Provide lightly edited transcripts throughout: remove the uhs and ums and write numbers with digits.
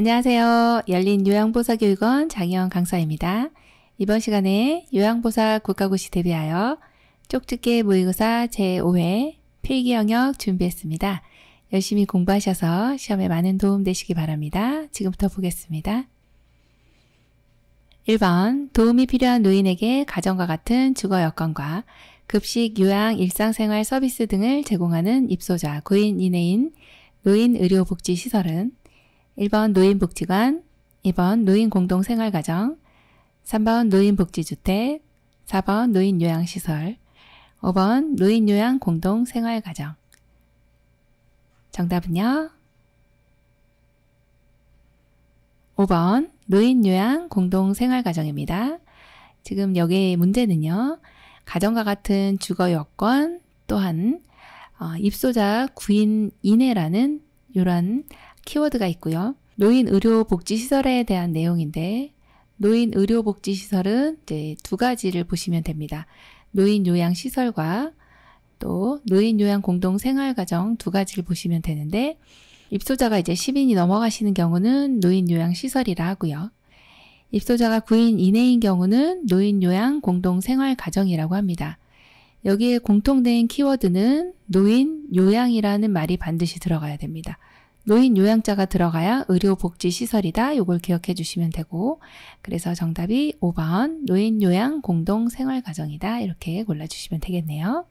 안녕하세요. 열린 요양보사교육원 장희영 강사입니다. 이번 시간에 요양보사 국가고시 대비하여 쪽집게 모의고사 제5회 필기 영역 준비했습니다. 열심히 공부하셔서 시험에 많은 도움 되시기 바랍니다. 지금부터 보겠습니다. 1번 도움이 필요한 노인에게 가정과 같은 주거 여건과 급식, 요양, 일상생활 서비스 등을 제공하는 입소자, 고인 이내인 노인의료복지시설은 1번 노인복지관, 2번 노인공동생활가정, 3번 노인복지주택, 4번 노인요양시설, 5번 노인요양공동생활가정. 정답은요? 5번 노인요양공동생활가정입니다. 지금 여기의 문제는요. 가정과 같은 주거여건 또한 입소자 구인 이내라는 이런 키워드가 있고요. 노인의료복지시설에 대한 내용인데 노인의료복지시설은 이제 두 가지를 보시면 됩니다. 노인요양시설과 또 노인요양공동생활가정 두 가지를 보시면 되는데 입소자가 이제 10인이 넘어가시는 경우는 노인요양시설이라 하고요. 입소자가 9인 이내인 경우는 노인요양공동생활가정이라고 합니다. 여기에 공통된 키워드는 노인요양이라는 말이 반드시 들어가야 됩니다. 노인요양자가 들어가야 의료복지시설이다. 이걸 기억해 주시면 되고 그래서 정답이 5번 노인요양공동생활가정이다. 이렇게 골라주시면 되겠네요.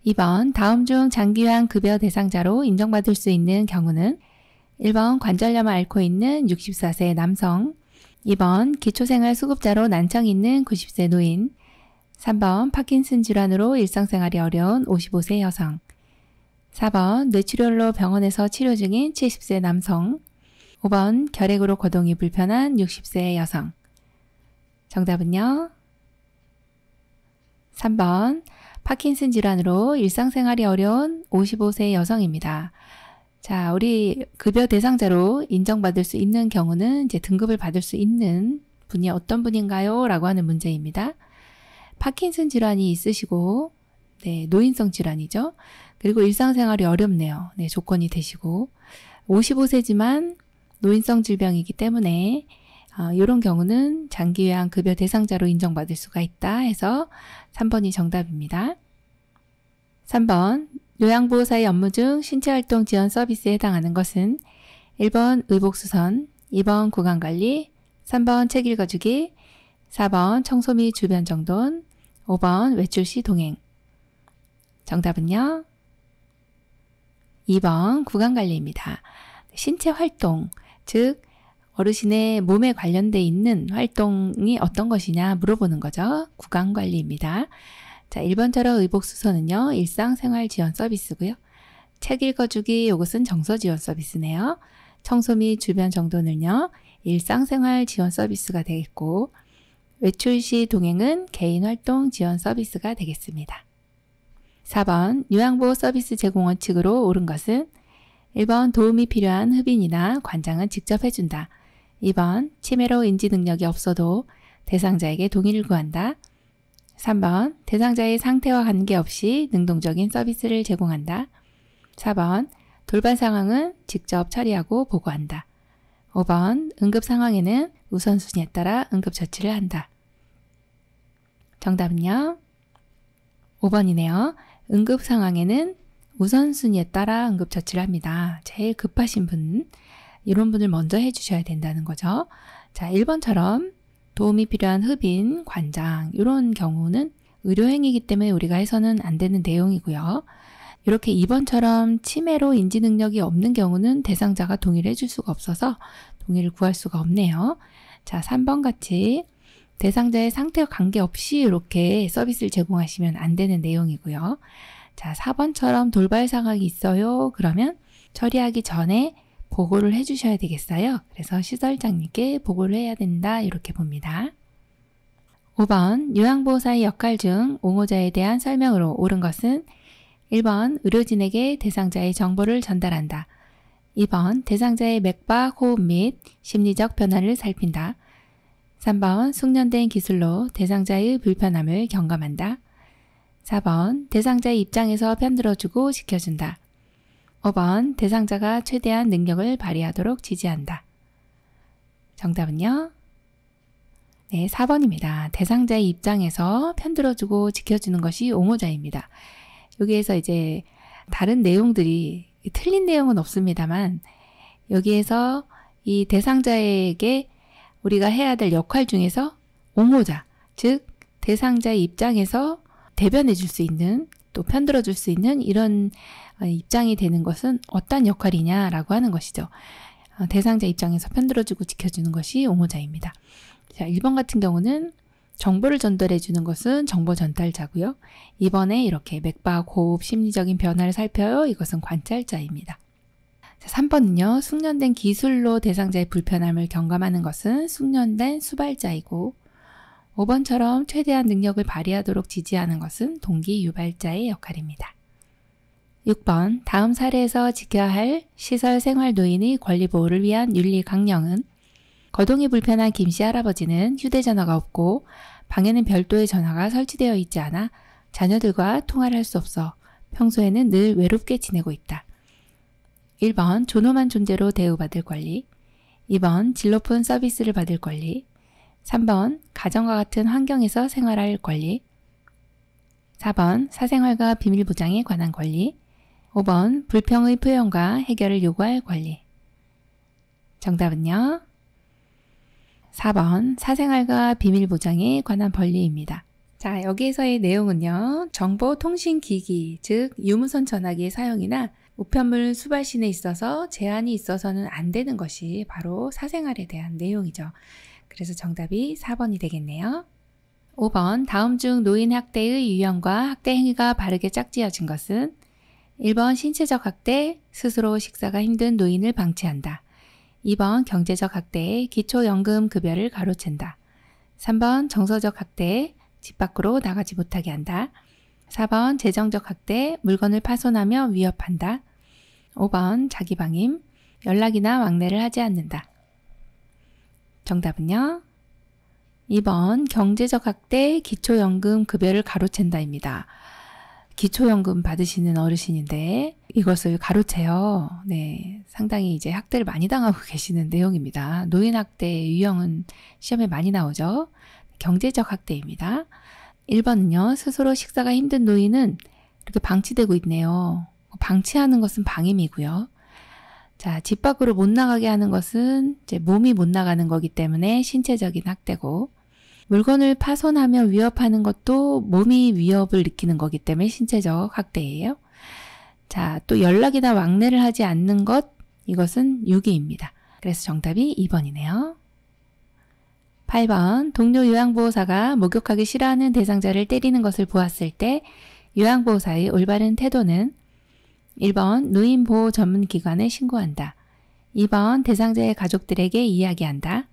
2번 다음 중 장기요양 급여 대상자로 인정받을 수 있는 경우는 1번 관절염을 앓고 있는 64세 남성, 2번 기초생활수급자로 난청이 있는 90세 노인, 3번 파킨슨 질환으로 일상생활이 어려운 55세 여성, 4번 뇌출혈로 병원에서 치료 중인 70세 남성, 5번 결핵으로 거동이 불편한 60세 여성. 정답은요? 3번 파킨슨 질환으로 일상생활이 어려운 55세 여성입니다. 자, 우리 급여 대상자로 인정받을 수 있는 경우는 이제 등급을 받을 수 있는 분이 어떤 분인가요? 라고 하는 문제입니다. 파킨슨 질환이 있으시고 노인성 질환이죠. 그리고 일상생활이 어렵네요. 조건이 되시고 55세지만 노인성 질병이기 때문에 이런 경우는 장기요양 급여 대상자로 인정받을 수가 있다 해서 3번이 정답입니다. 3번 요양보호사의 업무 중 신체활동 지원 서비스에 해당하는 것은 1번 의복수선, 2번 구강관리, 3번 책 읽어주기, 4번 청소 및 주변 정돈, 5번 외출 시 동행. 정답은요? 2번 구강관리입니다. 신체활동, 즉 어르신의 몸에 관련돼 있는 활동이 어떤 것이냐 물어보는 거죠. 구강관리입니다. 자, 1번처럼 의복수선은요. 일상생활 지원 서비스고요. 책 읽어주기 이것은 정서 지원 서비스네요. 청소 및 주변 정돈은요. 일상생활 지원 서비스가 되겠고 외출 시 동행은 개인활동 지원 서비스가 되겠습니다. 4번 요양보호 서비스 제공 원칙으로 옳은 것은 1번 도움이 필요한 흡인이나 관장은 직접 해준다. 2번 치매로 인지 능력이 없어도 대상자에게 동의를 구한다. 3번 대상자의 상태와 관계없이 능동적인 서비스를 제공한다. 4번 돌발 상황은 직접 처리하고 보고한다. 5번 응급 상황에는 우선순위에 따라 응급처치를 한다. 정답은요? 5번이네요. 응급 상황에는 우선순위에 따라 응급처치를 합니다. 제일 급하신 분, 이런 분을 먼저 해주셔야 된다는 거죠. 자, 1번처럼 도움이 필요한 흡인, 관장 이런 경우는 의료행위이기 때문에 우리가 해서는 안 되는 내용이고요. 이렇게 2번처럼 치매로 인지 능력이 없는 경우는 대상자가 동의를 해줄 수가 없어서 동의를 구할 수가 없네요. 자, 3번 같이 대상자의 상태와 관계없이 이렇게 서비스를 제공하시면 안 되는 내용이고요. 자, 4번처럼 돌발 상황이 있어요. 그러면 처리하기 전에 보고를 해주셔야 되겠어요. 그래서 시설장님께 보고를 해야 된다. 이렇게 봅니다. 5번 요양보호사의 역할 중 옹호자에 대한 설명으로 옳은 것은 1번 의료진에게 대상자의 정보를 전달한다. 2번 대상자의 맥박, 호흡 및 심리적 변화를 살핀다. 3번 숙련된 기술로 대상자의 불편함을 경감한다. 4번 대상자의 입장에서 편들어주고 지켜준다. 5번 대상자가 최대한 능력을 발휘하도록 지지한다. 정답은요? 네, 4번입니다. 대상자의 입장에서 편들어주고 지켜주는 것이 옹호자입니다. 여기에서 이제 다른 내용들이 틀린 내용은 없습니다만 여기에서 이 대상자에게 우리가 해야 될 역할 중에서 옹호자, 즉 대상자의 입장에서 대변해 줄 수 있는 또 편들어 줄 수 있는 이런 입장이 되는 것은 어떤 역할이냐라고 하는 것이죠. 대상자 입장에서 편들어주고 지켜주는 것이 옹호자입니다. 자, 1번 같은 경우는 정보를 전달해 주는 것은 정보 전달자고요. 2번에 이렇게 맥박, 호흡, 심리적인 변화를 살펴요. 이것은 관찰자입니다. 자, 3번은요. 숙련된 기술로 대상자의 불편함을 경감하는 것은 숙련된 수발자이고 5번처럼 최대한 능력을 발휘하도록 지지하는 것은 동기 유발자의 역할입니다. 6번 다음 사례에서 지켜야 할 시설 생활 노인의 권리 보호를 위한 윤리 강령은 거동이 불편한 김씨 할아버지는 휴대전화가 없고 방에는 별도의 전화가 설치되어 있지 않아 자녀들과 통화를 할 수 없어 평소에는 늘 외롭게 지내고 있다. 1번 존엄한 존재로 대우받을 권리, 2번 질 높은 서비스를 받을 권리, 3번 가정과 같은 환경에서 생활할 권리, 4번 사생활과 비밀 보장에 관한 권리, 5번 불평의 표현과 해결을 요구할 권리. 정답은요? 4번 사생활과 비밀 보장에 관한 권리입니다. 자, 여기에서의 내용은요. 정보통신기기, 즉 유무선 전화기의 사용이나 우편물 수발신에 있어서 제한이 있어서는 안 되는 것이 바로 사생활에 대한 내용이죠. 그래서 정답이 4번이 되겠네요. 5번 다음 중 노인 학대의 유형과 학대 행위가 바르게 짝지어진 것은 1번 신체적 학대, 스스로 식사가 힘든 노인을 방치한다. 2번 경제적 학대, 기초연금 급여를 가로챈다. 3번 정서적 학대, 집 밖으로 나가지 못하게 한다. 4번 재정적 학대, 물건을 파손하며 위협한다. 5번 자기방임, 연락이나 왕래를 하지 않는다. 정답은요? 2번 경제적 학대, 기초연금 급여를 가로챈다입니다. 기초연금 받으시는 어르신인데 이것을 가로채요. 네, 상당히 이제 학대를 많이 당하고 계시는 내용입니다. 노인 학대 유형은 시험에 많이 나오죠. 경제적 학대입니다. 1번은요. 스스로 식사가 힘든 노인은 이렇게 방치되고 있네요. 방치하는 것은 방임이고요. 자, 집 밖으로 못 나가게 하는 것은 이제 몸이 못 나가는 거기 때문에 신체적인 학대고 물건을 파손하며 위협하는 것도 몸이 위협을 느끼는 거기 때문에 신체적 학대예요. 자, 또 연락이나 왕래를 하지 않는 것, 이것은 유기입니다. 그래서 정답이 2번이네요. 8번 동료 요양보호사가 목욕하기 싫어하는 대상자를 때리는 것을 보았을 때 요양보호사의 올바른 태도는 1번 노인보호 전문기관에 신고한다. 2번 대상자의 가족들에게 이야기한다.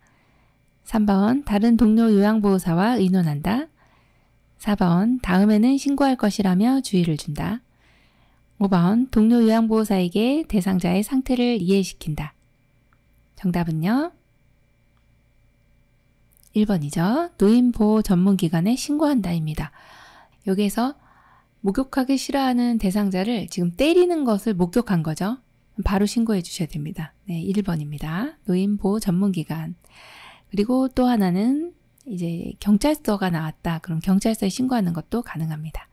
3번 다른 동료 요양보호사와 의논한다. 4번 다음에는 신고할 것이라며 주의를 준다. 5번 동료 요양보호사에게 대상자의 상태를 이해시킨다. 정답은요? 1번이죠. 노인보호 전문기관에 신고한다입니다. 여기에서 목욕하기 싫어하는 대상자를 지금 때리는 것을 목격한 거죠. 바로 신고해 주셔야 됩니다. 네, 1번입니다. 노인보호 전문기관. 그리고 또 하나는 이제 경찰서가 나왔다. 그럼 경찰서에 신고하는 것도 가능합니다.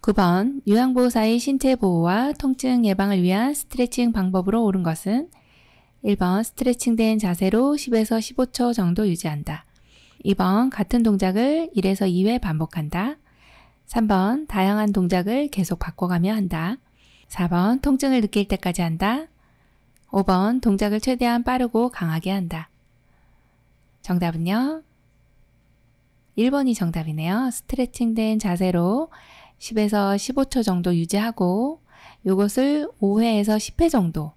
9번 요양보호사의 신체 보호와 통증 예방을 위한 스트레칭 방법으로 옳은 것은 1번 스트레칭된 자세로 10에서 15초 정도 유지한다. 2번 같은 동작을 1에서 2회 반복한다. 3번 다양한 동작을 계속 바꿔가며 한다. 4번 통증을 느낄 때까지 한다. 5번 동작을 최대한 빠르고 강하게 한다. 정답은요? 1번이 정답이네요. 스트레칭된 자세로 10에서 15초 정도 유지하고 이것을 5회에서 10회 정도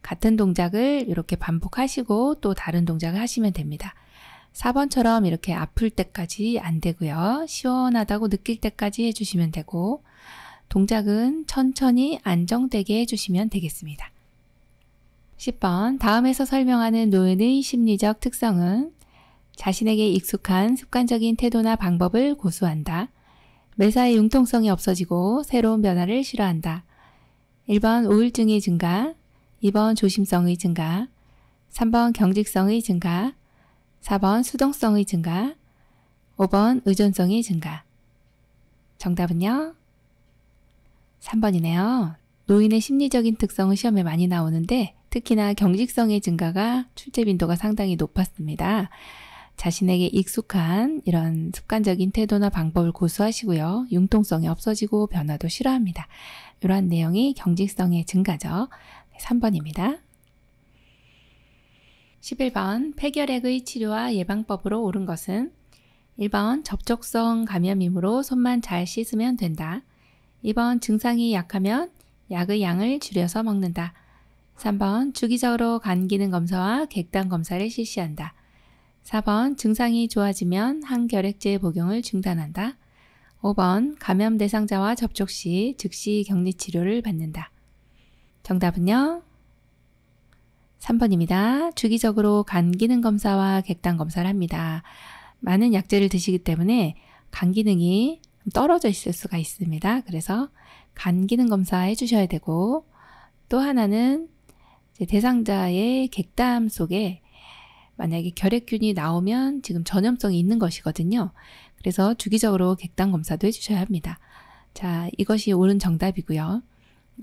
같은 동작을 이렇게 반복하시고 또 다른 동작을 하시면 됩니다. 4번처럼 이렇게 아플 때까지 안 되고요. 시원하다고 느낄 때까지 해주시면 되고 동작은 천천히 안정되게 해주시면 되겠습니다. 10번 다음에서 설명하는 노인의 심리적 특성은 자신에게 익숙한 습관적인 태도나 방법을 고수한다. 매사에 융통성이 없어지고 새로운 변화를 싫어한다. 1번 우울증의 증가, 2번 조심성의 증가, 3번 경직성의 증가, 4번 수동성의 증가, 5번 의존성의 증가. 정답은요? 3번이네요. 노인의 심리적인 특성은 시험에 많이 나오는데 특히나 경직성의 증가가 출제 빈도가 상당히 높았습니다. 자신에게 익숙한 이런 습관적인 태도나 방법을 고수하시고요. 융통성이 없어지고 변화도 싫어합니다. 이러한 내용이 경직성의 증가죠. 3번입니다. 11번 폐결핵의 치료와 예방법으로 옳은 것은 1번 접촉성 감염이므로 손만 잘 씻으면 된다. 2번 증상이 약하면 약의 양을 줄여서 먹는다. 3번 주기적으로 간 기능 검사와 객단 검사를 실시한다. 4번 증상이 좋아지면 항결핵제 복용을 중단한다. 5번 감염 대상자와 접촉 시 즉시 격리 치료를 받는다. 정답은요? 3번입니다. 주기적으로 간 기능 검사와 객단 검사를 합니다. 많은 약제를 드시기 때문에 간 기능이 떨어져 있을 수가 있습니다. 그래서 간 기능 검사 해주셔야 되고 또 하나는 대상자의 객담 속에 만약에 결핵균이 나오면 지금 전염성이 있는 것이거든요. 그래서 주기적으로 객단 검사도 해주셔야 합니다. 자, 이것이 옳은 정답이고요.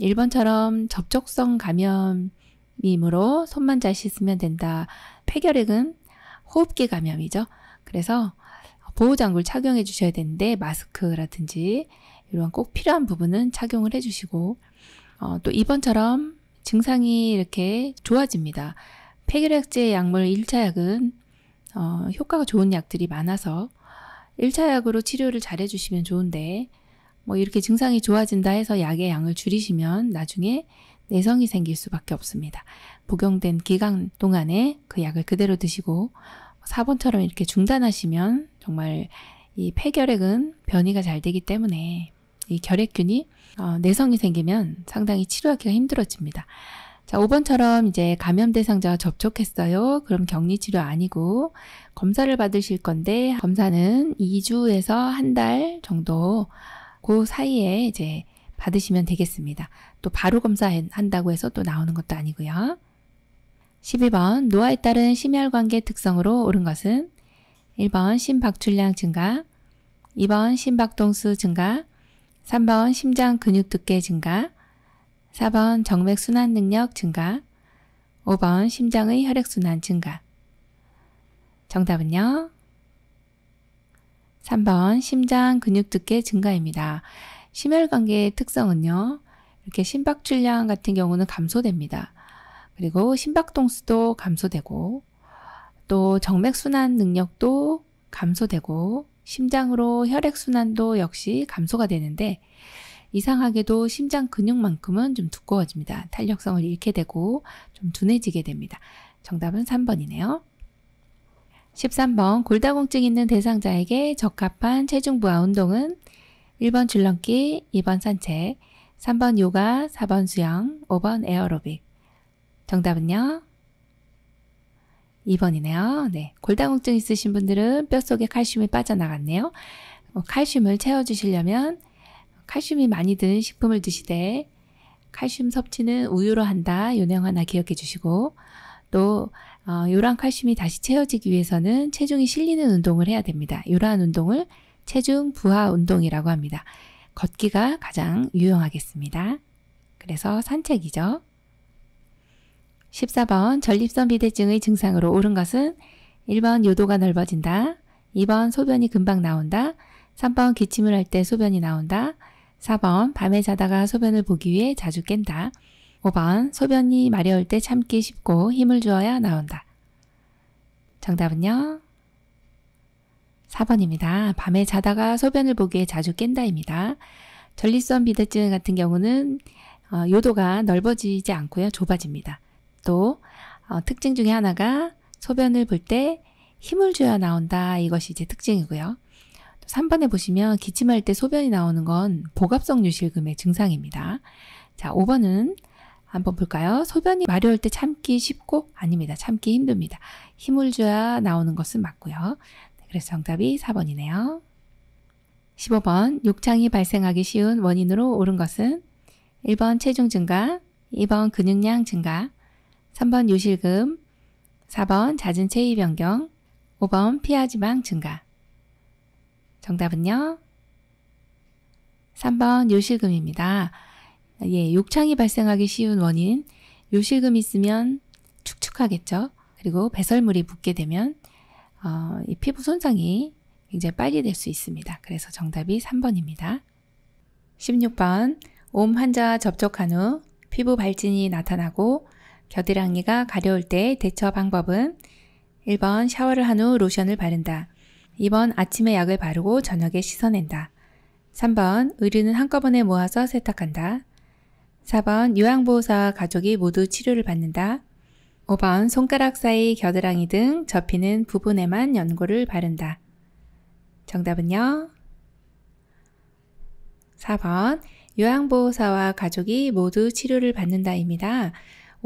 1번처럼 접촉성 감염이므로 손만 잘 씻으면 된다. 폐결핵은 호흡기 감염이죠. 그래서 보호장구를 착용해 주셔야 되는데 마스크라든지 이런 꼭 필요한 부분은 착용을 해주시고 또 2번처럼 증상이 이렇게 좋아집니다. 폐결핵제 약물 1차 약은 효과가 좋은 약들이 많아서 1차 약으로 치료를 잘 해주시면 좋은데 뭐 이렇게 증상이 좋아진다 해서 약의 양을 줄이시면 나중에 내성이 생길 수밖에 없습니다. 복용된 기간 동안에 그 약을 그대로 드시고 4번처럼 이렇게 중단하시면 정말 이 폐결핵은 변이가 잘 되기 때문에 이 결핵균이 내성이 생기면 상당히 치료하기가 힘들어집니다. 자, 5번처럼 이제 감염 대상자와 접촉했어요. 그럼 격리 치료 아니고 검사를 받으실 건데 검사는 2주에서 한 달 정도 그 사이에 이제 받으시면 되겠습니다. 또 바로 검사한다고 해서 또 나오는 것도 아니고요. 12번 노화에 따른 심혈관계 특성으로 옳은 것은 1번 심박출량 증가, 2번 심박동수 증가, 3번 심장 근육 두께 증가, 4번 정맥순환 능력 증가, 5번 심장의 혈액순환 증가. 정답은요? 3번 심장 근육 두께 증가입니다. 심혈관계의 특성은요. 이렇게 심박출량 같은 경우는 감소됩니다. 그리고 심박동수도 감소되고 또 정맥순환 능력도 감소되고 심장으로 혈액순환도 역시 감소가 되는데 이상하게도 심장 근육만큼은 좀 두꺼워집니다. 탄력성을 잃게 되고 좀 둔해지게 됩니다. 정답은 3번이네요. 13번 골다공증 있는 대상자에게 적합한 체중 부하 운동은 1번 줄넘기, 2번 산책, 3번 요가, 4번 수영, 5번 에어로빅. 정답은요? 2번이네요. 네, 골다공증 있으신 분들은 뼛속에 칼슘이 빠져나갔네요. 칼슘을 채워주시려면 칼슘이 많이 든 식품을 드시되 칼슘 섭취는 우유로 한다. 이 내용 하나 기억해 주시고 또 요란 칼슘이 다시 채워지기 위해서는 체중이 실리는 운동을 해야 됩니다. 이러한 운동을 체중 부하 운동이라고 합니다. 걷기가 가장 유용하겠습니다. 그래서 산책이죠. 14번 전립선 비대증의 증상으로 옳은 것은 1번 요도가 넓어진다. 2번 소변이 금방 나온다. 3번 기침을 할 때 소변이 나온다. 4번 밤에 자다가 소변을 보기 위해 자주 깬다. 5번 소변이 마려울 때 참기 쉽고 힘을 주어야 나온다. 정답은요? 4번입니다. 밤에 자다가 소변을 보기에 자주 깬다입니다. 전립선 비대증 같은 경우는 요도가 넓어지지 않고요. 좁아집니다. 또 특징 중에 하나가 소변을 볼 때 힘을 줘야 나온다. 이것이 이제 특징이고요. 또 3번에 보시면 기침할 때 소변이 나오는 건 복압성 유실금의 증상입니다. 자, 5번은 한번 볼까요? 소변이 마려울 때 참기 쉽고 아닙니다. 참기 힘듭니다. 힘을 줘야 나오는 것은 맞고요. 그래서 정답이 4번이네요. 15번 욕창이 발생하기 쉬운 원인으로 옳은 것은 1번 체중 증가, 2번 근육량 증가, 3번 유실금, 4번 잦은 체위 변경, 5번 피하지방 증가. 정답은요? 3번 요실금입니다. 예, 욕창이 발생하기 쉬운 원인, 요실금이 있으면 축축하겠죠. 그리고 배설물이 묻게 되면 이 피부 손상이 굉장히 빨리 될 수 있습니다. 그래서 정답이 3번입니다. 16번 옴 환자와 접촉한 후 피부 발진이 나타나고 겨드랑이가 가려울 때 대처 방법은 1번 샤워를 한 후 로션을 바른다. 2번 아침에 약을 바르고 저녁에 씻어낸다. 3번 의류는 한꺼번에 모아서 세탁한다. 4번 요양보호사와 가족이 모두 치료를 받는다. 5번 손가락 사이 겨드랑이 등 접히는 부분에만 연고를 바른다. 정답은요? 4번 요양보호사와 가족이 모두 치료를 받는다입니다.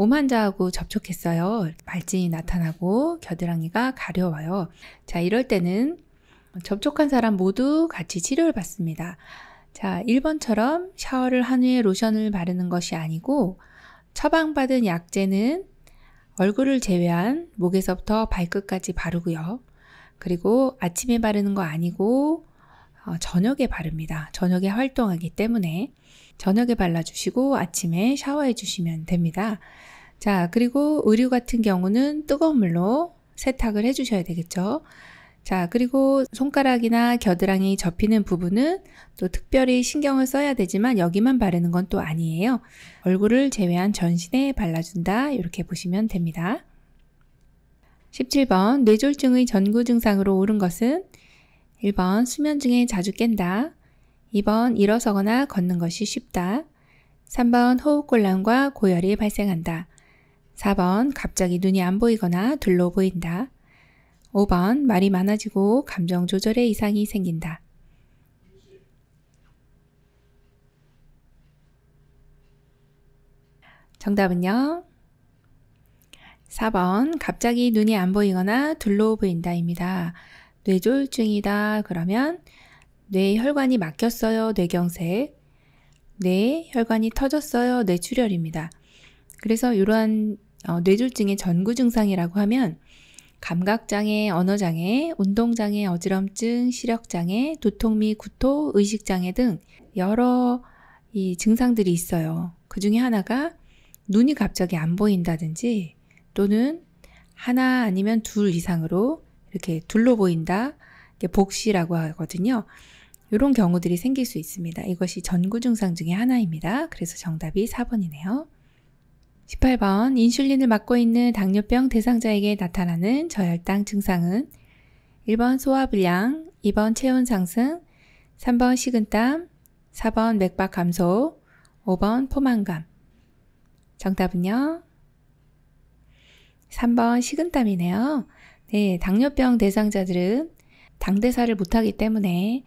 옴 환자하고 접촉했어요. 발진이 나타나고 겨드랑이가 가려워요. 자, 이럴 때는 접촉한 사람 모두 같이 치료를 받습니다. 자, 1번처럼 샤워를 한 후에 로션을 바르는 것이 아니고 처방받은 약제는 얼굴을 제외한 목에서부터 발끝까지 바르고요. 그리고 아침에 바르는 거 아니고 저녁에 바릅니다. 저녁에 활동하기 때문에 저녁에 발라주시고 아침에 샤워해 주시면 됩니다. 자, 그리고 의류 같은 경우는 뜨거운 물로 세탁을 해 주셔야 되겠죠. 자, 그리고 손가락이나 겨드랑이 접히는 부분은 또 특별히 신경을 써야 되지만 여기만 바르는 건 또 아니에요. 얼굴을 제외한 전신에 발라준다. 이렇게 보시면 됩니다. 17번 뇌졸중의 전구 증상으로 옳은 것은 1번 수면 중에 자주 깬다. 2번 일어서거나 걷는 것이 쉽다. 3번 호흡곤란과 고열이 발생한다. 4번 갑자기 눈이 안 보이거나 둘로 보인다. 5번 말이 많아지고 감정 조절에 이상이 생긴다. 정답은요? 4번 갑자기 눈이 안 보이거나 둘로 보인다입니다. 뇌졸중이다 그러면 뇌혈관이 막혔어요. 뇌경색. 뇌혈관이 터졌어요. 뇌출혈입니다. 그래서 이러한 뇌졸중의 전구 증상이라고 하면 감각장애, 언어장애, 운동장애, 어지럼증, 시력장애, 두통 및 구토, 의식장애 등 여러 이 증상들이 있어요. 그 중에 하나가 눈이 갑자기 안 보인다든지 또는 하나 아니면 둘 이상으로 이렇게 둘로 보인다. 복시라고 하거든요. 이런 경우들이 생길 수 있습니다. 이것이 전구 증상 중에 하나입니다. 그래서 정답이 4번이네요. 18번 인슐린을 맞고 있는 당뇨병 대상자에게 나타나는 저혈당 증상은 1번 소화불량, 2번 체온 상승, 3번 식은땀, 4번 맥박 감소, 5번 포만감. 정답은요? 3번 식은땀이네요. 네, 당뇨병 대상자들은 당대사를 못하기 때문에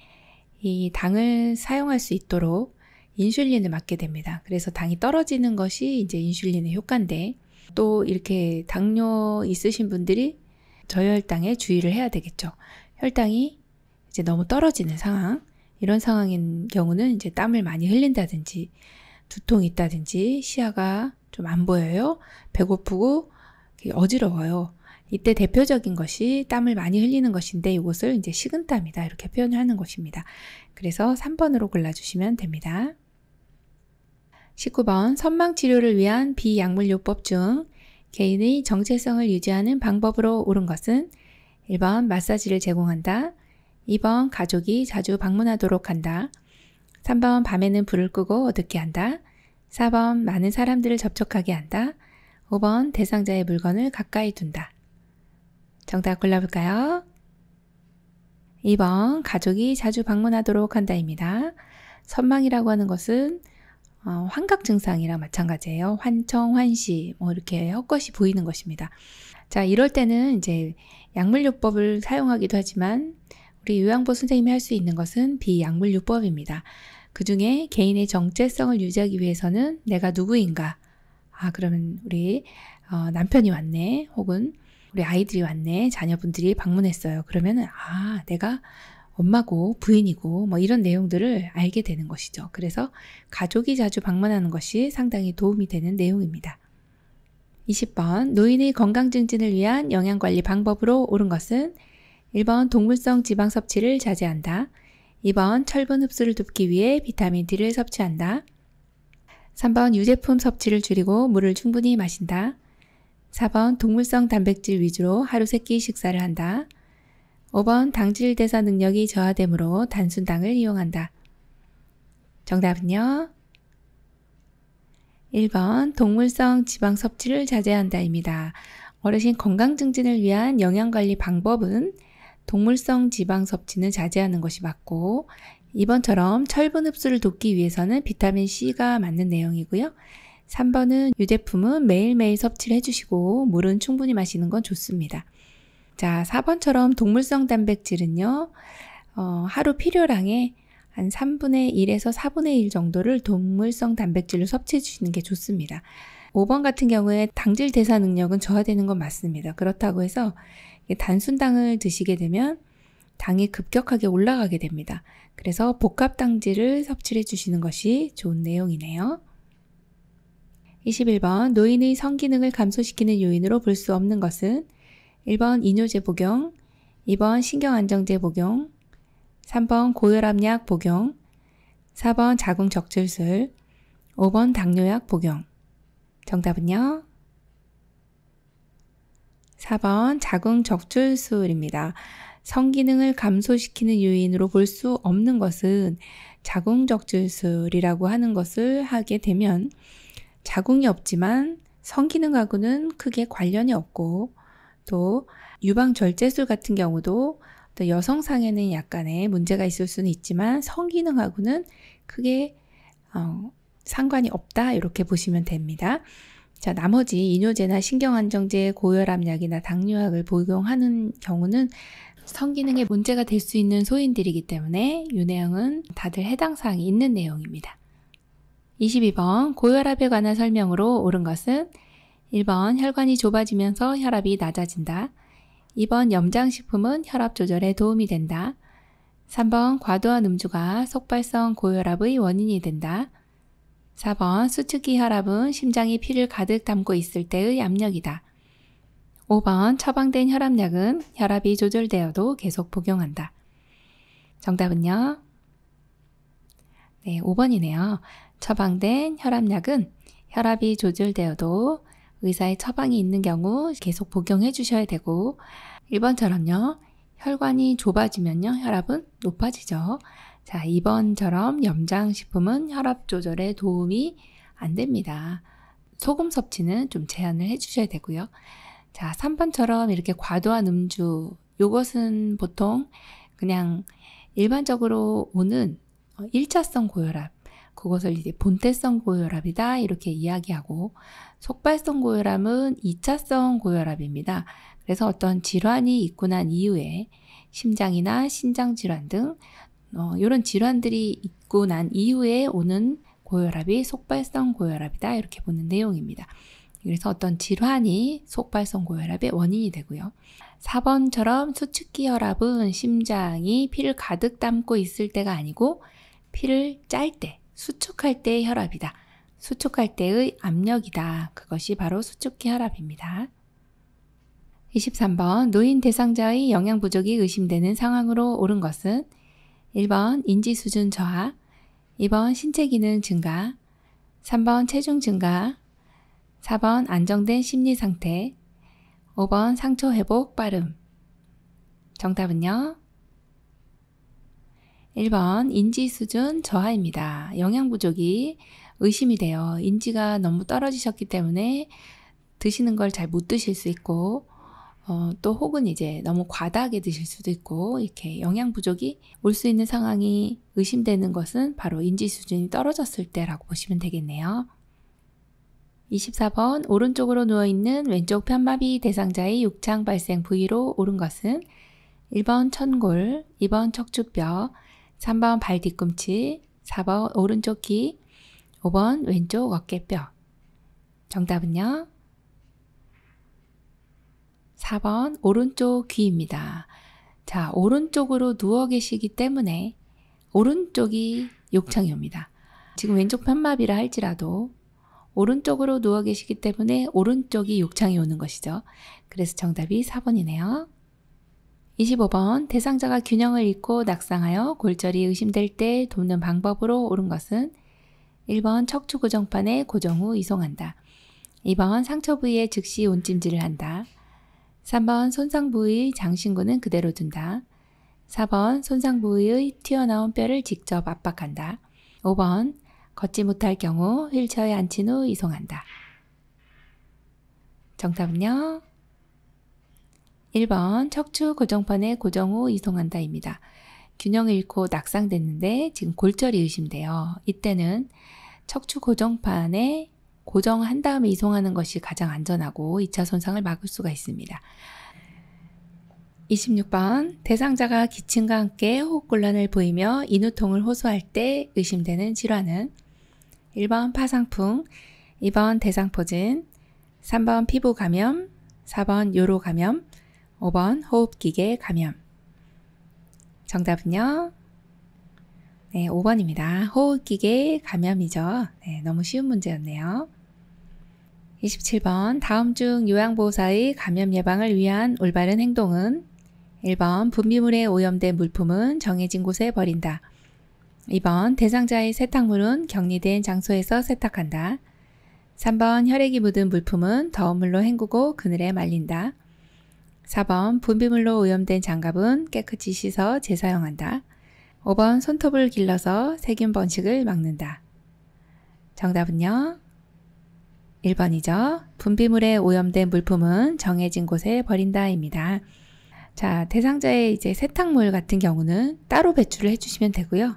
이 당을 사용할 수 있도록 인슐린을 맞게 됩니다. 그래서 당이 떨어지는 것이 이제 인슐린의 효과인데 또 이렇게 당뇨 있으신 분들이 저혈당에 주의를 해야 되겠죠. 혈당이 이제 너무 떨어지는 상황, 이런 상황인 경우는 이제 땀을 많이 흘린다든지 두통이 있다든지 시야가 좀 안 보여요. 배고프고 어지러워요. 이때 대표적인 것이 땀을 많이 흘리는 것인데 이것을 이제 식은땀이다 이렇게 표현을 하는 것입니다. 그래서 3번으로 골라주시면 됩니다. 19번 선망치료를 위한 비약물요법 중 개인의 정체성을 유지하는 방법으로 옳은 것은 1번 마사지를 제공한다. 2번 가족이 자주 방문하도록 한다. 3번 밤에는 불을 끄고 어둡게 한다. 4번 많은 사람들을 접촉하게 한다. 5번 대상자의 물건을 가까이 둔다. 정답 골라볼까요? 2번 가족이 자주 방문하도록 한다입니다. 선망이라고 하는 것은 환각 증상이랑 마찬가지예요. 환청, 환시 이렇게 헛것이 보이는 것입니다. 자, 이럴 때는 이제 약물요법을 사용하기도 하지만 우리 요양보 선생님이 할 수 있는 것은 비약물요법입니다. 그 중에 개인의 정체성을 유지하기 위해서는 내가 누구인가? 그러면 우리 남편이 왔네. 혹은 우리 아이들이 왔네. 자녀분들이 방문했어요. 그러면은 내가 엄마고 부인이고 이런 내용들을 알게 되는 것이죠. 그래서 가족이 자주 방문하는 것이 상당히 도움이 되는 내용입니다. 20번 노인의 건강 증진을 위한 영양관리 방법으로 옳은 것은 1번 동물성 지방 섭취를 자제한다. 2번 철분 흡수를 돕기 위해 비타민 D를 섭취한다. 3번 유제품 섭취를 줄이고 물을 충분히 마신다. 4번 동물성 단백질 위주로 하루 3끼 식사를 한다. 5번 당질 대사 능력이 저하되므로 단순당을 이용한다. 정답은요? 1번 동물성 지방 섭취를 자제한다입니다. 어르신 건강 증진을 위한 영양관리 방법은 동물성 지방 섭취는 자제하는 것이 맞고 2번처럼 철분 흡수를 돕기 위해서는 비타민C가 맞는 내용이고요. 3번은 유제품은 매일매일 섭취를 해주시고 물은 충분히 마시는 건 좋습니다. 자, 4번처럼 동물성 단백질은요. 하루 필요량의 한 3분의 1에서 4분의 1 정도를 동물성 단백질로 섭취해 주시는 게 좋습니다. 5번 같은 경우에 당질 대사 능력은 저하되는 건 맞습니다. 그렇다고 해서 단순당을 드시게 되면 당이 급격하게 올라가게 됩니다. 그래서 복합당질을 섭취해 주시는 것이 좋은 내용이네요. 21번 노인의 성기능을 감소시키는 요인으로 볼 수 없는 것은 1번 이뇨제 복용, 2번 신경안정제 복용, 3번 고혈압약 복용, 4번 자궁적출술, 5번 당뇨약 복용. 정답은요? 4번 자궁적출술입니다. 성기능을 감소시키는 요인으로 볼 수 없는 것은 자궁적출술이라고 하는 것을 하게 되면 자궁이 없지만 성기능하고는 크게 관련이 없고 또 유방절제술 같은 경우도 또 여성상에는 약간의 문제가 있을 수는 있지만 성기능하고는 크게 상관이 없다 이렇게 보시면 됩니다. 자, 나머지 이뇨제나 신경안정제, 고혈압약이나 당뇨약을 복용하는 경우는 성기능에 문제가 될 수 있는 소인들이기 때문에 이 내용은 다들 해당 사항이 있는 내용입니다. 22번 고혈압에 관한 설명으로 옳은 것은 1번 혈관이 좁아지면서 혈압이 낮아진다. 2번 염장식품은 혈압 조절에 도움이 된다. 3번 과도한 음주가 속발성 고혈압의 원인이 된다. 4번 수축기 혈압은 심장이 피를 가득 담고 있을 때의 압력이다. 5번 처방된 혈압약은 혈압이 조절되어도 계속 복용한다. 정답은요? 네, 5번이네요. 처방된 혈압약은 혈압이 조절되어도 의사의 처방이 있는 경우 계속 복용해 주셔야 되고 1번처럼요. 혈관이 좁아지면요. 혈압은 높아지죠. 자, 2번처럼 염장식품은 혈압 조절에 도움이 안 됩니다. 소금 섭취는 좀 제한을 해주셔야 되고요. 자, 3번처럼 이렇게 과도한 음주, 요것은 보통 그냥 일반적으로 오는 1차성 고혈압, 그것을 이제 본태성 고혈압이다 이렇게 이야기하고 속발성 고혈압은 2차성 고혈압입니다. 그래서 어떤 질환이 있고 난 이후에 심장이나 신장 질환 등 이런 질환들이 있고 난 이후에 오는 고혈압이 속발성 고혈압이다 이렇게 보는 내용입니다. 그래서 어떤 질환이 속발성 고혈압의 원인이 되고요. 4번처럼 수축기 혈압은 심장이 피를 가득 담고 있을 때가 아니고 피를 짤 때, 수축할 때의 혈압이다. 수축할 때의 압력이다. 그것이 바로 수축기 혈압입니다. 23번 노인 대상자의 영양 부족이 의심되는 상황으로 옳은 것은 1번 인지 수준 저하, 2번 신체 기능 증가, 3번 체중 증가, 4번 안정된 심리 상태, 5번 상처 회복 빠름. 정답은요? 1번 인지 수준 저하입니다. 영양 부족이 의심이 돼요. 인지가 너무 떨어지셨기 때문에 드시는 걸 잘 못 드실 수 있고 또 혹은 이제 너무 과다하게 드실 수도 있고 이렇게 영양 부족이 올 수 있는 상황이 의심되는 것은 바로 인지 수준이 떨어졌을 때라고 보시면 되겠네요. 24번 오른쪽으로 누워있는 왼쪽 편마비 대상자의 육창 발생 부위로 옳은 것은 1번 천골, 2번 척추뼈, 3번 발 뒤꿈치, 4번 오른쪽 귀, 5번 왼쪽 어깨뼈. 정답은요? 4번 오른쪽 귀입니다. 자, 오른쪽으로 누워 계시기 때문에 오른쪽이 욕창이 옵니다. 지금 왼쪽 편마비라 할지라도 오른쪽으로 누워 계시기 때문에 오른쪽이 욕창이 오는 것이죠. 그래서 정답이 4번이네요. 25번 대상자가 균형을 잃고 낙상하여 골절이 의심될 때 돕는 방법으로 옳은 것은 1번 척추 고정판에 고정 후 이송한다. 2번 상처 부위에 즉시 온찜질을 한다. 3번 손상 부위 장신구는 그대로 둔다. 4번 손상 부위의 튀어나온 뼈를 직접 압박한다. 5번 걷지 못할 경우 휠체어에 앉힌 후 이송한다. 정답은요? 1번 척추 고정판에 고정 후 이송한다입니다. 균형을 잃고 낙상됐는데 지금 골절이 의심돼요. 이때는 척추 고정판에 고정한 다음에 이송하는 것이 가장 안전하고 2차 손상을 막을 수가 있습니다. 26번 대상자가 기침과 함께 호흡곤란을 보이며 인후통을 호소할 때 의심되는 질환은 1번 파상풍, 2번 대상포진, 3번 피부 감염, 4번 요로 감염, 5번 호흡기계 감염. 정답은요? 네, 5번입니다. 호흡기계 감염이죠. 네, 너무 쉬운 문제였네요. 27번 다음 중 요양보호사의 감염 예방을 위한 올바른 행동은 1번 분비물에 오염된 물품은 정해진 곳에 버린다. 2번 대상자의 세탁물은 격리된 장소에서 세탁한다. 3번 혈액이 묻은 물품은 더운 물로 헹구고 그늘에 말린다. 4번 분비물로 오염된 장갑은 깨끗이 씻어 재사용한다. 5번 손톱을 길러서 세균 번식을 막는다. 정답은요? 1번이죠. 분비물에 오염된 물품은 정해진 곳에 버린다입니다. 자, 대상자의 이제 세탁물 같은 경우는 따로 배출을 해주시면 되고요.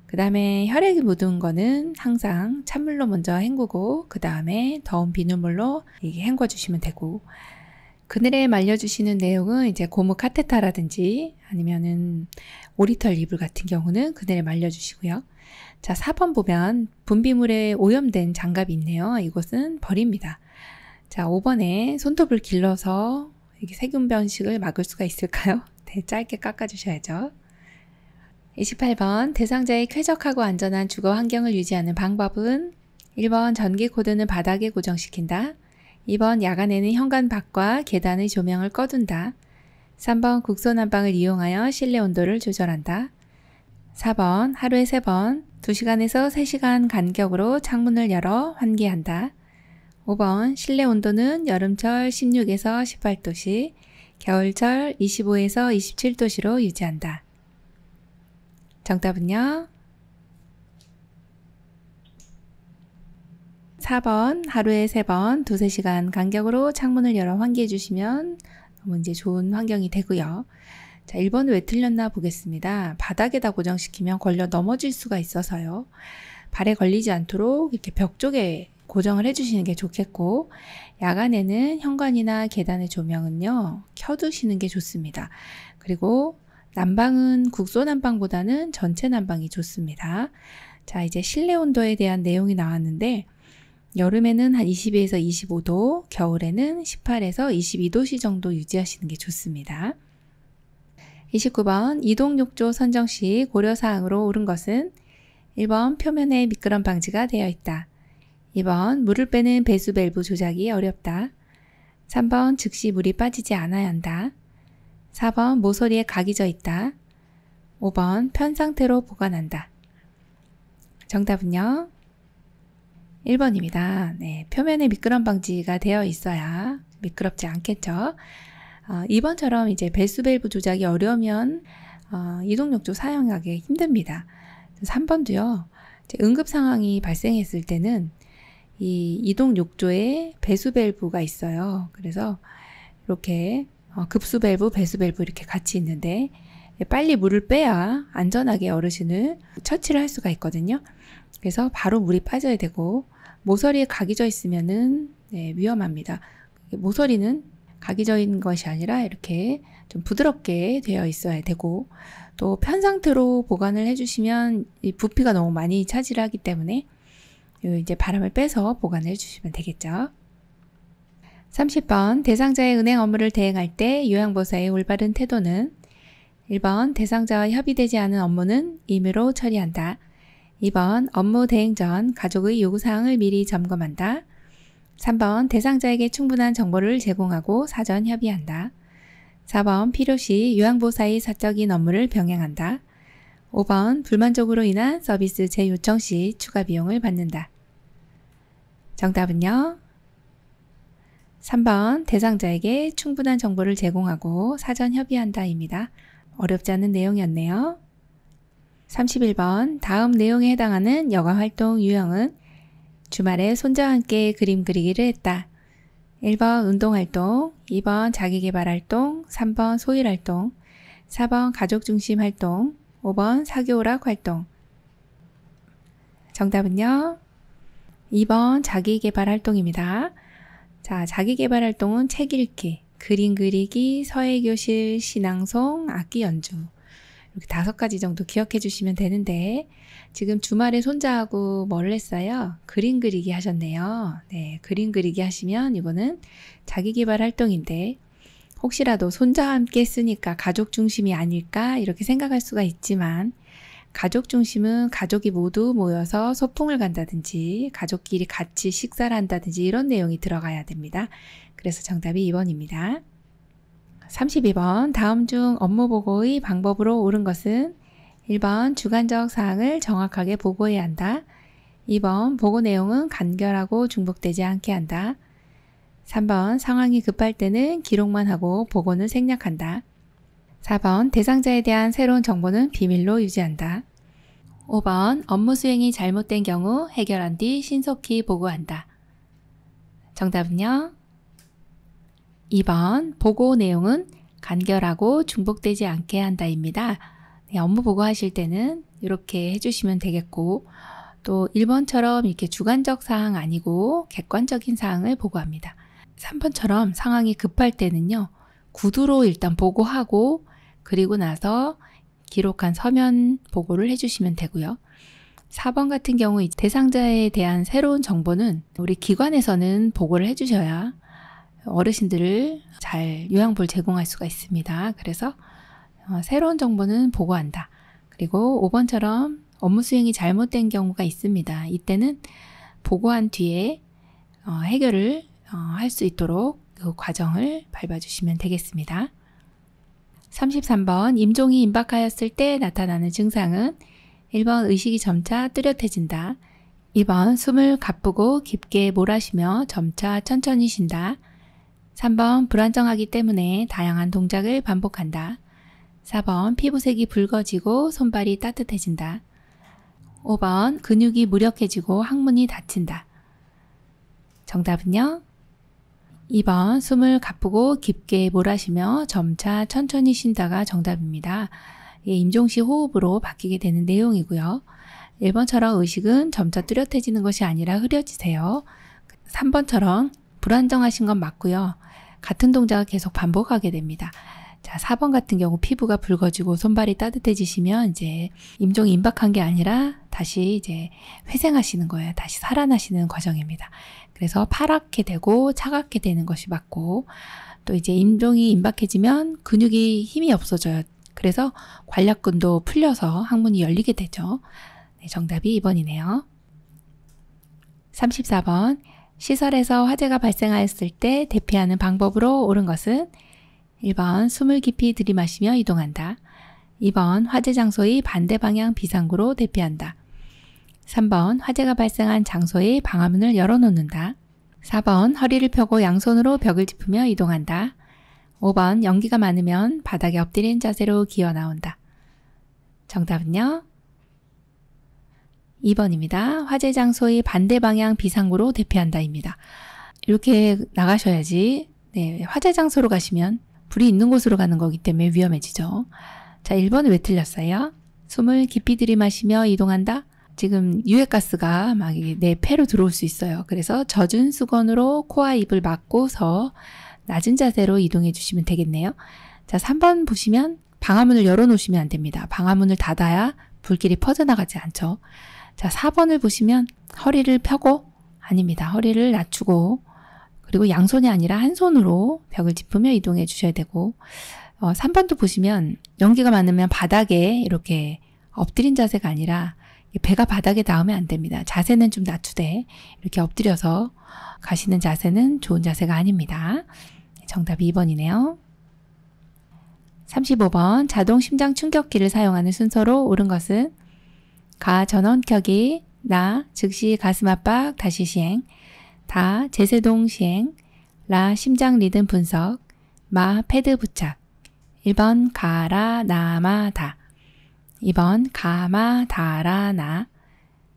그 다음에 혈액이 묻은 거는 항상 찬물로 먼저 헹구고 그 다음에 더운 비눗물로 헹궈주시면 되고, 그늘에 말려주시는 내용은 이제 고무 카테타라든지 아니면은 오리털 이불 같은 경우는 그늘에 말려주시고요. 자, 4번 보면 분비물에 오염된 장갑이 있네요. 이것은 버립니다. 자, 5번에 손톱을 길러서 이게 세균 번식을 막을 수가 있을까요? 네, 짧게 깎아주셔야죠. 28번 대상자의 쾌적하고 안전한 주거 환경을 유지하는 방법은 1번 전기 코드는 바닥에 고정시킨다. 2번 야간에는 현관 밖과 계단의 조명을 꺼둔다. 3번 국소난방을 이용하여 실내 온도를 조절한다. 4번 하루에 3번 2시간에서 3시간 간격으로 창문을 열어 환기한다. 5번 실내 온도는 여름철 16에서 18도씨, 겨울철 25에서 27도씨로 유지한다. 정답은요? 4번 하루에 3번 2-3시간 간격으로 창문을 열어 환기해 주시면 너무 이제 좋은 환경이 되고요. 자, 1번은 왜 틀렸나 보겠습니다. 바닥에다 고정시키면 걸려 넘어질 수가 있어서요. 발에 걸리지 않도록 이렇게 벽 쪽에 고정을 해주시는 게 좋겠고, 야간에는 현관이나 계단의 조명은요 켜두시는 게 좋습니다. 그리고 난방은 국소 난방보다는 전체 난방이 좋습니다. 자, 이제 실내 온도에 대한 내용이 나왔는데 여름에는 한 22에서 25도, 겨울에는 18에서 22도씨 정도 유지하시는 게 좋습니다. 29번 이동욕조 선정 시 고려사항으로 옳은 것은 1번 표면에 미끄럼 방지가 되어 있다. 2번 물을 빼는 배수 밸브 조작이 어렵다. 3번 즉시 물이 빠지지 않아야 한다. 4번 모서리에 각이 져 있다. 5번 편 상태로 보관한다. 정답은요? 1번입니다. 네, 표면에 미끄럼 방지가 되어 있어야 미끄럽지 않겠죠. 2번처럼 이제 배수 밸브 조작이 어려우면 이동욕조 사용하기 힘듭니다. 3번도요. 응급 상황이 발생했을 때는 이 이동욕조에 배수 밸브가 있어요. 그래서 이렇게 급수 밸브, 배수 밸브 이렇게 같이 있는데 빨리 물을 빼야 안전하게 어르신을 처치를 할 수가 있거든요. 그래서 바로 물이 빠져야 되고, 모서리에 각이 져 있으면은 위험합니다. 모서리는 각이 져 있는 것이 아니라 이렇게 좀 부드럽게 되어 있어야 되고, 또 편 상태로 보관을 해주시면 이 부피가 너무 많이 차지를 하기 때문에 이제 바람을 빼서 보관을 해주시면 되겠죠. 30번 대상자의 은행 업무를 대행할 때 요양보호사의 올바른 태도는 1번 대상자와 협의되지 않은 업무는 임의로 처리한다. 2번 업무 대행 전 가족의 요구사항을 미리 점검한다. 3번 대상자에게 충분한 정보를 제공하고 사전 협의한다. 4번 필요시 요양보호사의 사적인 업무를 병행한다. 5번 불만족으로 인한 서비스 재요청 시 추가 비용을 받는다. 정답은요. 3번 대상자에게 충분한 정보를 제공하고 사전 협의한다 입니다. 어렵지 않은 내용이었네요. 31번 다음 내용에 해당하는 여가활동 유형은 주말에 손자와 함께 그림 그리기를 했다. 1번 운동활동, 2번 자기계발활동, 3번 소일활동, 4번 가족중심 활동, 5번 사교오락 활동. 정답은요. 2번 자기계발활동입니다. 자, 자기계발활동은 책 읽기, 그림 그리기, 서예교실, 신앙송, 악기 연주 이렇게 5가지 정도 기억해 주시면 되는데 지금 주말에 손자하고 뭘 했어요? 그림 그리기 하셨네요. 네, 그림 그리기 하시면 이거는 자기계발 활동인데 혹시라도 손자와 함께 했으니까 가족 중심이 아닐까 이렇게 생각할 수가 있지만 가족 중심은 가족이 모두 모여서 소풍을 간다든지 가족끼리 같이 식사를 한다든지 이런 내용이 들어가야 됩니다. 그래서 정답이 2번입니다. 32번 다음 중 업무 보고의 방법으로 옳은 것은 1번 주관적 사항을 정확하게 보고해야 한다. 2번 보고 내용은 간결하고 중복되지 않게 한다. 3번 상황이 급할 때는 기록만 하고 보고는 생략한다. 4번 대상자에 대한 새로운 정보는 비밀로 유지한다. 5번 업무 수행이 잘못된 경우 해결한 뒤 신속히 보고한다. 정답은요. 2번 보고 내용은 간결하고 중복되지 않게 한다입니다. 네, 업무 보고하실 때는 이렇게 해주시면 되겠고 또 1번처럼 이렇게 주관적 사항 아니고 객관적인 사항을 보고합니다. 3번처럼 상황이 급할 때는요. 구두로 일단 보고하고 그리고 나서 기록한 서면 보고를 해주시면 되고요. 4번 같은 경우 대상자에 대한 새로운 정보는 우리 기관에서는 보고를 해주셔야 어르신들을 잘 요양보를 제공할 수가 있습니다. 그래서 새로운 정보는 보고한다. 그리고 5번처럼 업무 수행이 잘못된 경우가 있습니다. 이때는 보고한 뒤에 해결을 할 수 있도록 그 과정을 밟아주시면 되겠습니다. 33번 임종이 임박하였을 때 나타나는 증상은 1번 의식이 점차 뚜렷해진다. 2번 숨을 가쁘고 깊게 몰아쉬며 점차 천천히 쉰다. 3번 불안정하기 때문에 다양한 동작을 반복한다. 4번 피부색이 붉어지고 손발이 따뜻해진다. 5번 근육이 무력해지고 항문이 닫힌다. 정답은요? 2번 숨을 가쁘고 깊게 몰아쉬며 점차 천천히 쉰다가 정답입니다. 임종시 호흡으로 바뀌게 되는 내용이고요. 1번처럼 의식은 점차 뚜렷해지는 것이 아니라 흐려지세요. 3번처럼 불안정하신 건 맞고요. 같은 동작을 계속 반복하게 됩니다. 자, 4번 같은 경우 피부가 붉어지고 손발이 따뜻해지시면 이제 임종이 임박한 게 아니라 다시 이제 회생하시는 거예요. 다시 살아나시는 과정입니다. 그래서 파랗게 되고 차갑게 되는 것이 맞고 또 이제 임종이 임박해지면 근육이 힘이 없어져요. 그래서 관략근도 풀려서 항문이 열리게 되죠. 네, 정답이 2번이네요. 34번 시설에서 화재가 발생하였을 때 대피하는 방법으로 옳은 것은 1번 숨을 깊이 들이마시며 이동한다. 2번 화재 장소의 반대 방향 비상구로 대피한다. 3번 화재가 발생한 장소의 방화문을 열어놓는다. 4번 허리를 펴고 양손으로 벽을 짚으며 이동한다. 5번 연기가 많으면 바닥에 엎드린 자세로 기어 나온다. 정답은요? 2번입니다. 화재 장소의 반대 방향 비상구로 대피한다입니다. 이렇게 나가셔야지. 네, 화재 장소로 가시면 불이 있는 곳으로 가는 거기 때문에 위험해지죠. 자, 1번은 왜 틀렸어요? 숨을 깊이 들이마시며 이동한다? 지금 유해가스가 막 내 폐로 들어올 수 있어요. 그래서 젖은 수건으로 코와 입을 막고서 낮은 자세로 이동해 주시면 되겠네요. 자, 3번 보시면 방화문을 열어놓으시면 안 됩니다. 방화문을 닫아야 불길이 퍼져나가지 않죠. 자, 4번을 보시면 허리를 펴고 아닙니다. 허리를 낮추고 그리고 양손이 아니라 한 손으로 벽을 짚으며 이동해 주셔야 되고 3번도 보시면 연기가 많으면 바닥에 이렇게 엎드린 자세가 아니라 배가 바닥에 닿으면 안 됩니다. 자세는 좀 낮추되 이렇게 엎드려서 가시는 자세는 좋은 자세가 아닙니다. 정답이 2번이네요. 35번 자동 심장 충격기를 사용하는 순서로 옳은 것은 가 전원켜기, 나 즉시 가슴 압박 다시 시행, 다 제세동 시행, 라 심장 리듬 분석, 마 패드 부착. 1번 가라 나마 다, 2번 가마 다라 나,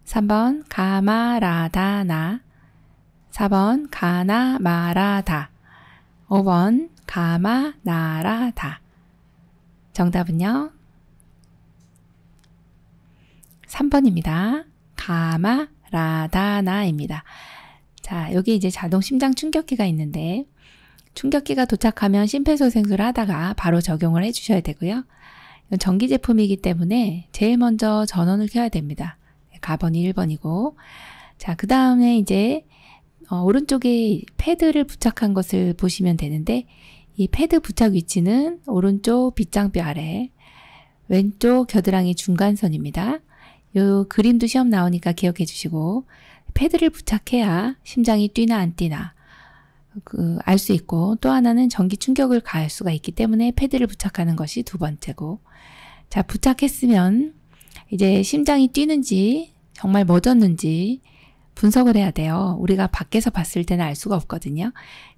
3번 가마라다 나, 4번 가나 마라다, 5번 가마 나라다. 정답은요 3번입니다. 가마라다나입니다. 자, 여기 이제 자동 심장 충격기가 있는데 충격기가 도착하면 심폐소생술을 하다가 바로 적용을 해주셔야 되고요. 이건 전기 제품이기 때문에 제일 먼저 전원을 켜야 됩니다. 가번이 1번이고, 자, 그 다음에 이제 오른쪽에 패드를 부착한 것을 보시면 되는데 이 패드 부착 위치는 오른쪽 빗장뼈 아래, 왼쪽 겨드랑이 중간선입니다. 요 그림도 시험 나오니까 기억해 주시고 패드를 부착해야 심장이 뛰나 안 뛰나 알 수 있고, 또 하나는 전기 충격을 가할 수가 있기 때문에 패드를 부착하는 것이 두 번째고, 자, 부착했으면 이제 심장이 뛰는지 정말 멎었는지 분석을 해야 돼요. 우리가 밖에서 봤을 때는 알 수가 없거든요.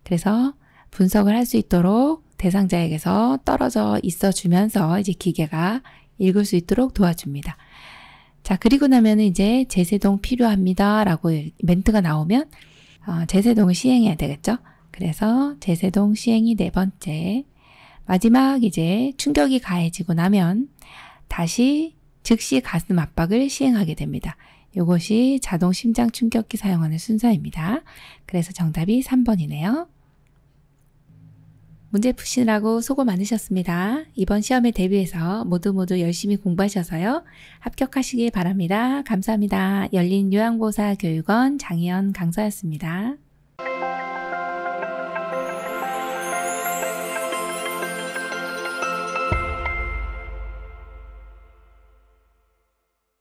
그래서 분석을 할 수 있도록 대상자에게서 떨어져 있어 주면서 이제 기계가 읽을 수 있도록 도와줍니다. 자, 그리고 나면은 이제 제세동 필요합니다 라고 멘트가 나오면 제세동을 시행해야 되겠죠. 그래서 제세동 시행이 네 번째, 마지막 이제 충격이 가해지고 나면 다시 즉시 가슴 압박을 시행하게 됩니다. 이것이 자동 심장 충격기 사용하는 순서입니다. 그래서 정답이 3번이네요. 문제 푸시느라고 수고 많으셨습니다. 이번 시험에 대비해서 모두 열심히 공부하셔서요. 합격하시길 바랍니다. 감사합니다. 열린 요양보호사 교육원 장희연 강사였습니다.